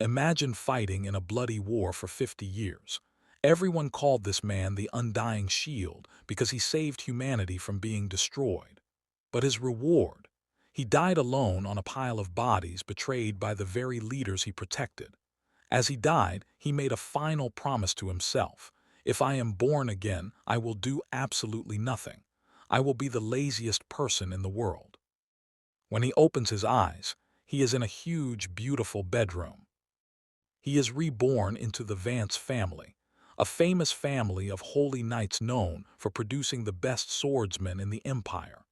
Imagine fighting in a bloody war for 50 years. Everyone called this man the Undying Shield because he saved humanity from being destroyed. But his reward? He died alone on a pile of bodies betrayed by the very leaders he protected. As he died, he made a final promise to himself. If I am born again, I will do absolutely nothing. I will be the laziest person in the world. When he opens his eyes, he is in a huge, beautiful bedroom. He is reborn into the Vance family, a famous family of holy knights known for producing the best swordsmen in the empire.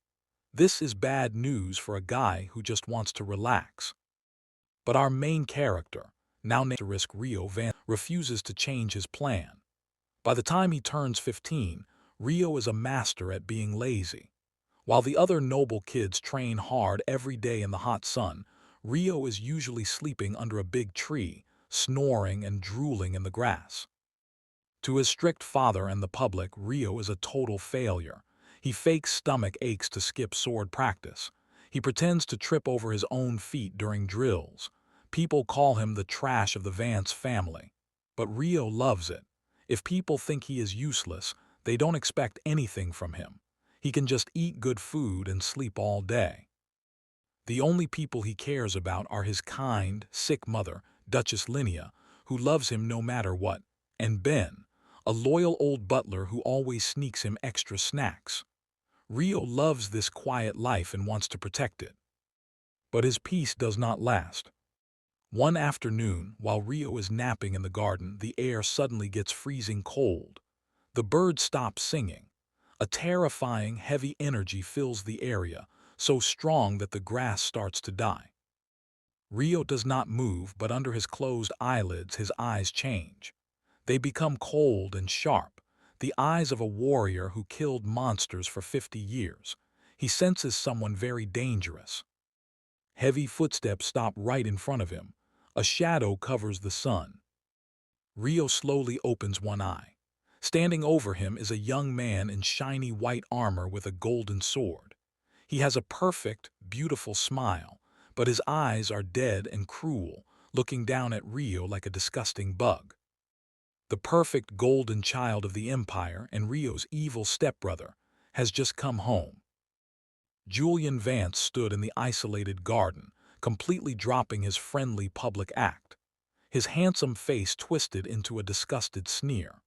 This is bad news for a guy who just wants to relax. But our main character, now named Rio Vance, refuses to change his plan. By the time he turns 15, Rio is a master at being lazy. While the other noble kids train hard every day in the hot sun, Rio is usually sleeping under a big tree, snoring and drooling in the grass. To his strict father and the public, Rio is a total failure. He fakes stomach aches to skip sword practice. He pretends to trip over his own feet during drills. People call him the trash of the Vance family. But Rio loves it. If people think he is useless, they don't expect anything from him. He can just eat good food and sleep all day. The only people he cares about are his kind, sick mother, Duchess Linnea, who loves him no matter what, and Ben, a loyal old butler who always sneaks him extra snacks. Rio loves this quiet life and wants to protect it. But his peace does not last. One afternoon, while Rio is napping in the garden, the air suddenly gets freezing cold. The birds stop singing. A terrifying, heavy energy fills the area, so strong that the grass starts to die. Rio does not move, but under his closed eyelids his eyes change. They become cold and sharp, the eyes of a warrior who killed monsters for 50 years. He senses someone very dangerous. Heavy footsteps stop right in front of him. A shadow covers the sun. Rio slowly opens one eye. Standing over him is a young man in shiny white armor with a golden sword. He has a perfect, beautiful smile, but his eyes are dead and cruel, looking down at Rio like a disgusting bug. The perfect golden child of the Empire and Rio's evil stepbrother has just come home. Julian Vance stood in the isolated garden, completely dropping his friendly public act. His handsome face twisted into a disgusted sneer.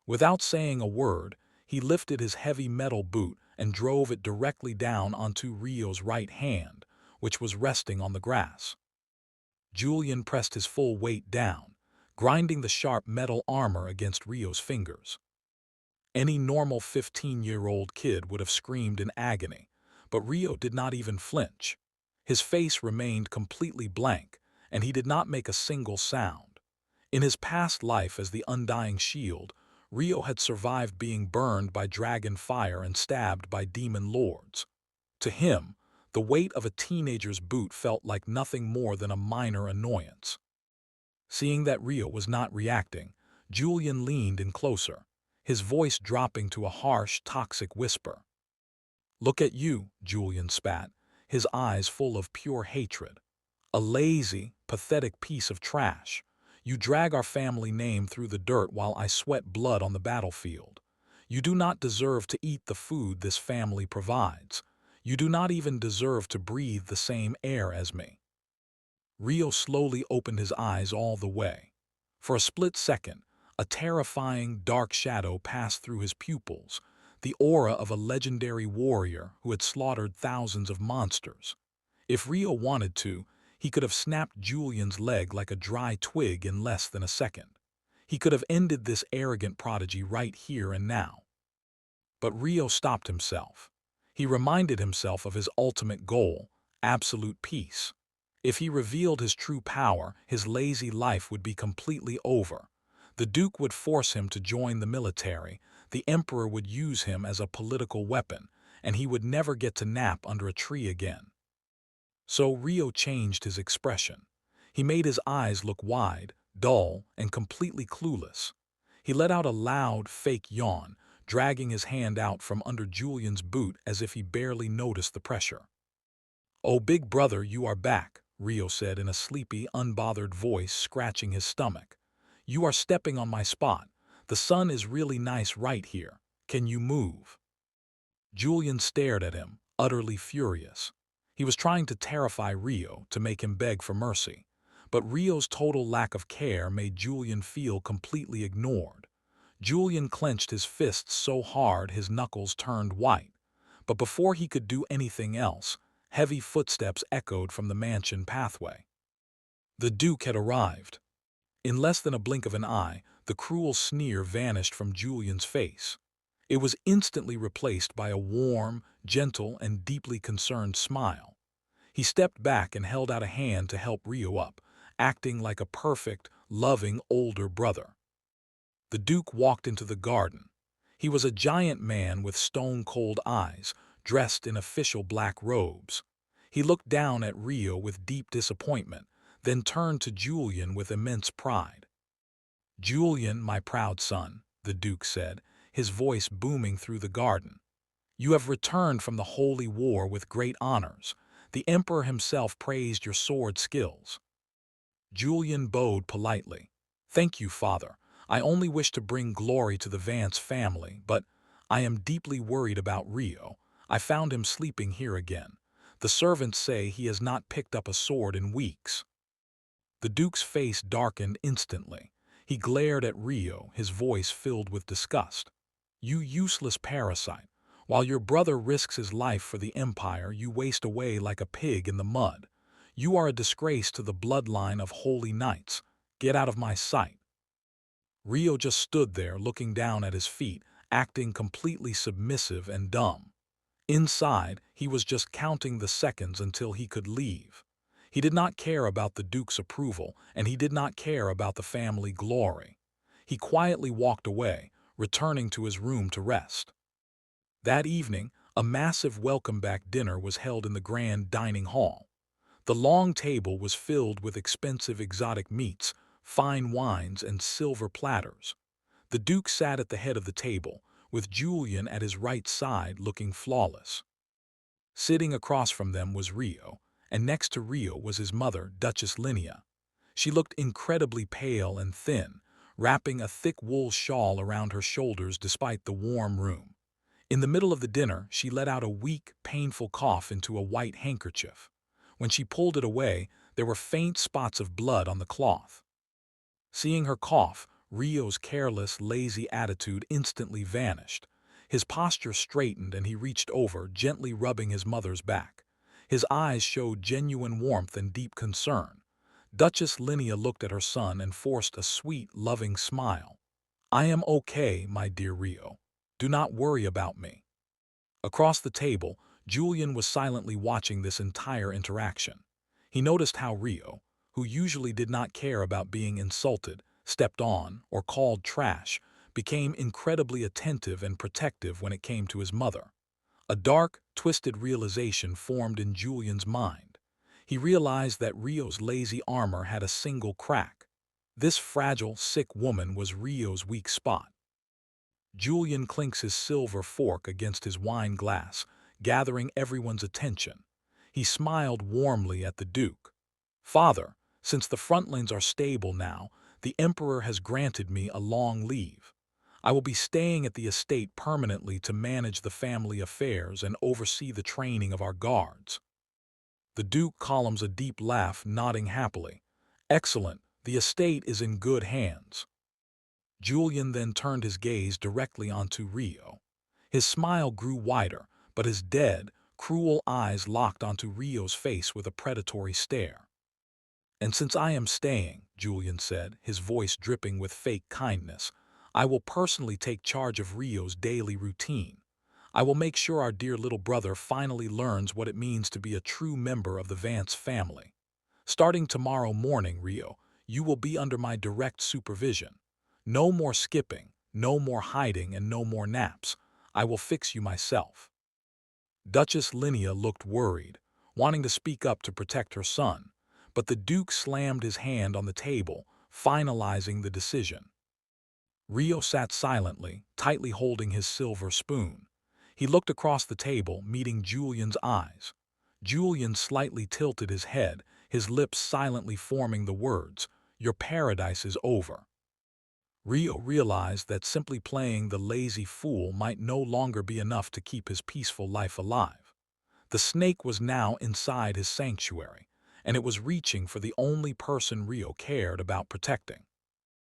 Without saying a word, he lifted his heavy metal boot and drove it directly down onto Rio's right hand, which was resting on the grass. Julian pressed his full weight down, grinding the sharp metal armor against Rio's fingers. Any normal 15-year-old kid would have screamed in agony, but Rio did not even flinch. His face remained completely blank, and he did not make a single sound. In his past life as the Undying Shield, Rio had survived being burned by dragon fire and stabbed by demon lords. To him, the weight of a teenager's boot felt like nothing more than a minor annoyance. Seeing that Rio was not reacting, Julian leaned in closer, his voice dropping to a harsh, toxic whisper. "Look at you," Julian spat, his eyes full of pure hatred. "A lazy, pathetic piece of trash. You drag our family name through the dirt while I sweat blood on the battlefield. You do not deserve to eat the food this family provides. You do not even deserve to breathe the same air as me." Rio slowly opened his eyes all the way. For a split second, a terrifying, dark shadow passed through his pupils, the aura of a legendary warrior who had slaughtered thousands of monsters. If Rio wanted to, he could have snapped Julian's leg like a dry twig in less than a second. He could have ended this arrogant prodigy right here and now. But Rio stopped himself. He reminded himself of his ultimate goal, absolute peace. If he revealed his true power, his lazy life would be completely over. The Duke would force him to join the military, the Emperor would use him as a political weapon, and he would never get to nap under a tree again. So Rio changed his expression. He made his eyes look wide, dull, and completely clueless. He let out a loud, fake yawn, dragging his hand out from under Julian's boot as if he barely noticed the pressure. "Oh, big brother, you are back," Rio said in a sleepy, unbothered voice, scratching his stomach. "You are stepping on my spot. The sun is really nice right here. Can you move?" Julian stared at him, utterly furious. He was trying to terrify Rio, to make him beg for mercy. But Rio's total lack of care made Julian feel completely ignored. Julian clenched his fists so hard his knuckles turned white. But before he could do anything else, heavy footsteps echoed from the mansion pathway. The Duke had arrived. In less than a blink of an eye, the cruel sneer vanished from Julian's face. It was instantly replaced by a warm, gentle, and deeply concerned smile. He stepped back and held out a hand to help Rio up, acting like a perfect, loving older brother. The Duke walked into the garden. He was a giant man with stone-cold eyes, dressed in official black robes. He looked down at Rio with deep disappointment, then turned to Julian with immense pride. "Julian, my proud son," the Duke said, his voice booming through the garden. "You have returned from the Holy War with great honors. The Emperor himself praised your sword skills." Julian bowed politely. "Thank you, Father. I only wish to bring glory to the Vance family, but I am deeply worried about Rio. I found him sleeping here again. The servants say he has not picked up a sword in weeks." The Duke's face darkened instantly. He glared at Rio, his voice filled with disgust. "You useless parasite. While your brother risks his life for the Empire, you waste away like a pig in the mud. You are a disgrace to the bloodline of holy knights. Get out of my sight." Rio just stood there looking down at his feet, acting completely submissive and dumb. Inside, he was just counting the seconds until he could leave. He did not care about the Duke's approval, and he did not care about the family glory. He quietly walked away, returning to his room to rest. That evening, a massive welcome-back dinner was held in the grand dining hall. The long table was filled with expensive exotic meats, fine wines, and silver platters. The Duke sat at the head of the table, with Julian at his right side looking flawless. Sitting across from them was Rio, and next to Rio was his mother, Duchess Linnea. She looked incredibly pale and thin, wrapping a thick wool shawl around her shoulders despite the warm room. In the middle of the dinner, she let out a weak, painful cough into a white handkerchief. When she pulled it away, there were faint spots of blood on the cloth. Seeing her cough, Rio's careless, lazy attitude instantly vanished. His posture straightened and he reached over, gently rubbing his mother's back. His eyes showed genuine warmth and deep concern. Duchess Linnea looked at her son and forced a sweet, loving smile. "I am okay, my dear Rio. Do not worry about me." Across the table, Julian was silently watching this entire interaction. He noticed how Rio, who usually did not care about being insulted, stepped on, or called trash, became incredibly attentive and protective when it came to his mother. A dark, twisted realization formed in Julian's mind. He realized that Rio's lazy armor had a single crack. This fragile, sick woman was Rio's weak spot. Julian clinks his silver fork against his wine glass, gathering everyone's attention. He smiled warmly at the Duke. "Father, since the frontlines are stable now, the Emperor has granted me a long leave. I will be staying at the estate permanently to manage the family affairs and oversee the training of our guards." The Duke columns a deep laugh, nodding happily. "Excellent, the estate is in good hands." Julian then turned his gaze directly onto Rio. His smile grew wider, but his dead, cruel eyes locked onto Rio's face with a predatory stare. "And since I am staying," Julian said, his voice dripping with fake kindness, "I will personally take charge of Rio's daily routine. I will make sure our dear little brother finally learns what it means to be a true member of the Vance family. Starting tomorrow morning, Rio, you will be under my direct supervision. No more skipping, no more hiding, and no more naps. I will fix you myself." Duchess Linnea looked worried, wanting to speak up to protect her son, but the Duke slammed his hand on the table, finalizing the decision. Rio sat silently, tightly holding his silver spoon. He looked across the table, meeting Julian's eyes. Julian slightly tilted his head, his lips silently forming the words, "Your paradise is over." Rio realized that simply playing the lazy fool might no longer be enough to keep his peaceful life alive. The snake was now inside his sanctuary, and it was reaching for the only person Rio cared about protecting.